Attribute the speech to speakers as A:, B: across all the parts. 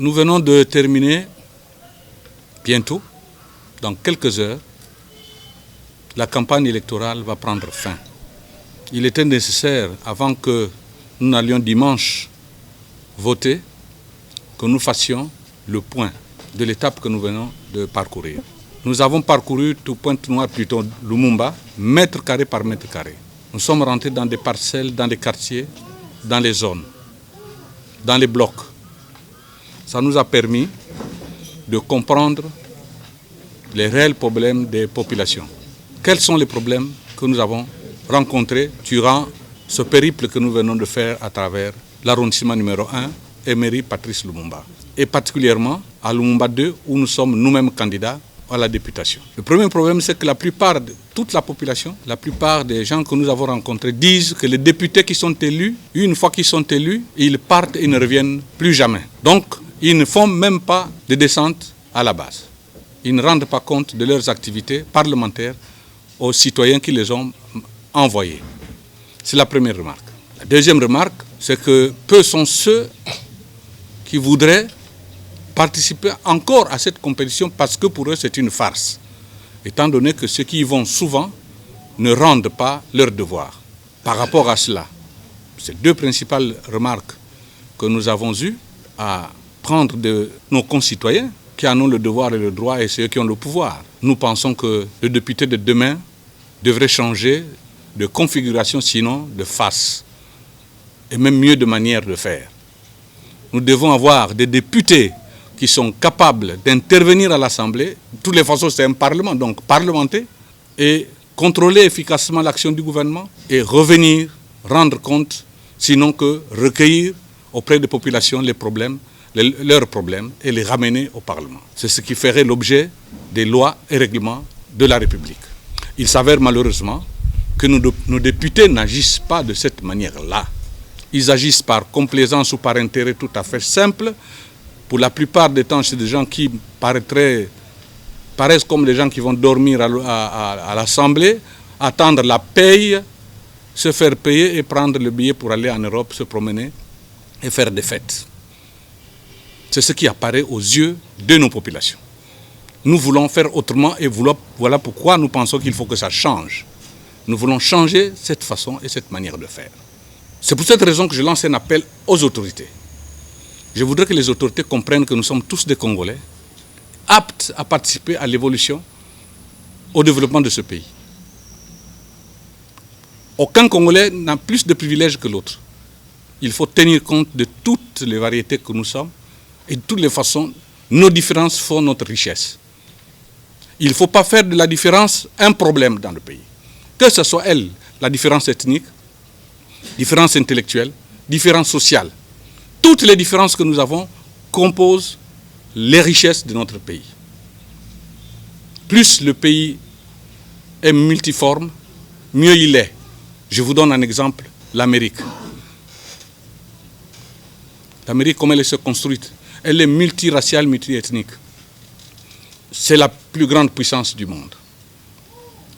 A: Nous venons de terminer, bientôt, dans quelques heures, la campagne électorale va prendre fin. Il était nécessaire, avant que nous n'allions dimanche voter, que nous fassions le point de l'étape que nous venons de parcourir. Nous avons parcouru tout Pointe-Noire, plutôt Lumumba, mètre carré par mètre carré. Nous sommes rentrés dans des parcelles, dans des quartiers, dans les zones, dans les blocs. Ça nous a permis de comprendre les réels problèmes des populations. Quels sont les problèmes que nous avons rencontrés durant ce périple que nous venons de faire à travers l'arrondissement numéro 1, Emery Patrice Lumumba, et particulièrement à Lumumba 2, où nous sommes nous-mêmes candidats à la députation. Le premier problème, c'est que la plupart de toute la population, la plupart des gens que nous avons rencontrés disent que les députés qui sont élus, une fois qu'ils sont élus, ils partent et ne reviennent plus jamais. Donc, ils ne font même pas de descente à la base. Ils ne rendent pas compte de leurs activités parlementaires aux citoyens qui les ont envoyés. C'est la première remarque. La deuxième remarque, c'est que peu sont ceux qui voudraient participer encore à cette compétition parce que pour eux c'est une farce, étant donné que ceux qui y vont souvent ne rendent pas leur devoir. Par rapport à cela, ces deux principales remarques que nous avons eues à prendre de nos concitoyens qui en ont le devoir et le droit et ceux qui ont le pouvoir. Nous pensons que le député de demain devrait changer de configuration, sinon de face, et même mieux de manière de faire. Nous devons avoir des députés qui sont capables d'intervenir à l'Assemblée. De toutes les façons, c'est un Parlement, donc parlementer, et contrôler efficacement l'action du gouvernement et revenir, rendre compte, sinon que recueillir auprès des populations les problèmes, leurs problèmes et les ramener au Parlement. C'est ce qui ferait l'objet des lois et règlements de la République. Il s'avère malheureusement que nos députés n'agissent pas de cette manière-là. Ils agissent par complaisance ou par intérêt tout à fait simple. Pour la plupart des temps, c'est des gens qui paraissent comme des gens qui vont dormir à l'Assemblée, attendre la paye, se faire payer et prendre le billet pour aller en Europe, se promener et faire des fêtes. C'est ce qui apparaît aux yeux de nos populations. Nous voulons faire autrement et voilà pourquoi nous pensons qu'il faut que ça change. Nous voulons changer cette façon et cette manière de faire. C'est pour cette raison que je lance un appel aux autorités. Je voudrais que les autorités comprennent que nous sommes tous des Congolais, aptes à participer à l'évolution, au développement de ce pays. Aucun Congolais n'a plus de privilèges que l'autre. Il faut tenir compte de toutes les variétés que nous sommes et de toutes les façons, nos différences font notre richesse. Il ne faut pas faire de la différence un problème dans le pays. Que ce soit la différence ethnique, différence intellectuelle, différence sociale. Toutes les différences que nous avons composent les richesses de notre pays. Plus le pays est multiforme, mieux il est. Je vous donne un exemple, l'Amérique. L'Amérique, comment elle est construite? Elle est multiraciale, multiethnique. C'est la plus grande puissance du monde.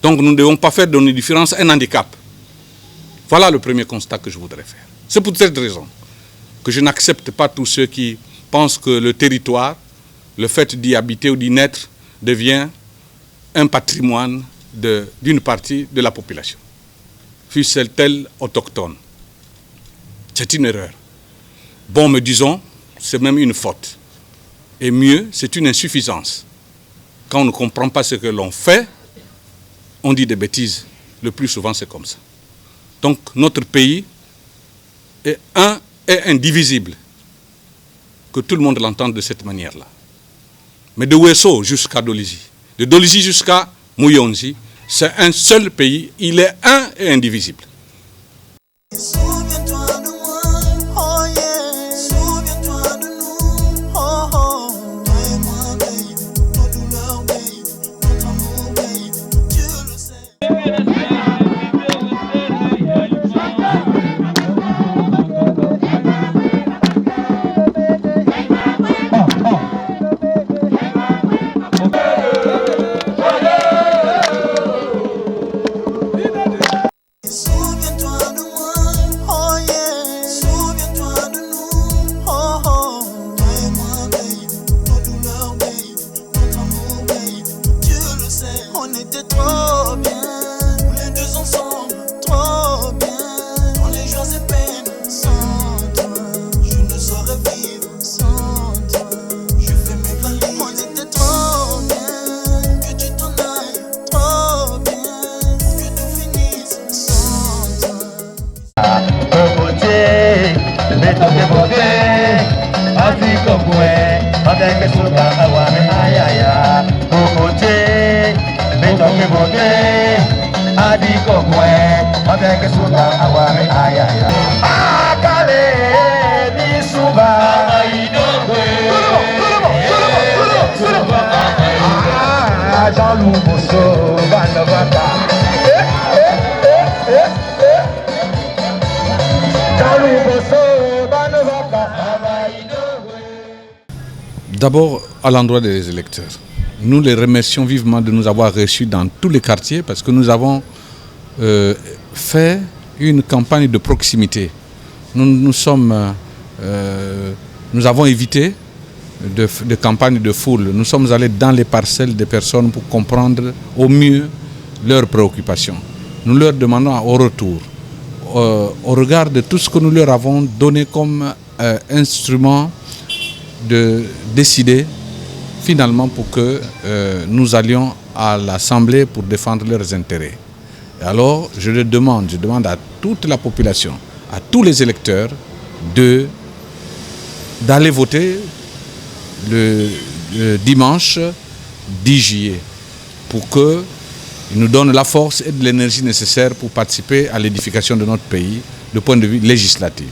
A: Donc nous ne devons pas faire de nos différences un handicap. Voilà le premier constat que je voudrais faire. C'est pour cette raison que je n'accepte pas tous ceux qui pensent que le territoire, le fait d'y habiter ou d'y naître, devient un patrimoine d'une partie de la population, fût-elle autochtone. C'est une erreur. Bon, me disons, c'est même une faute. Et mieux, c'est une insuffisance. Quand on ne comprend pas ce que l'on fait, on dit des bêtises. Le plus souvent, c'est comme ça. Donc, notre pays est un et indivisible. Que tout le monde l'entende de cette manière-là. Mais de Ouesso jusqu'à Dolisie, de Dolisie jusqu'à Mouyonzi, c'est un seul pays. Il est un et indivisible.
B: Souviens-toi de nous, oh oh, toi et moi.
A: D'abord, à l'endroit des électeurs, nous les remercions vivement de nous avoir reçus dans tous les quartiers parce que nous avons fait une campagne de proximité. Nous avons évité de campagne de foule. Nous sommes allés dans les parcelles des personnes pour comprendre au mieux leurs préoccupations. Nous leur demandons au retour, au regard de tout ce que nous leur avons donné comme instrument, de décider finalement pour que nous allions à l'Assemblée pour défendre leurs intérêts. Et alors, je demande à toute la population, à tous les électeurs, d'aller voter le dimanche 10 juillet pour qu'ils nous donnent la force et de l'énergie nécessaire pour participer à l'édification de notre pays du point de vue législatif.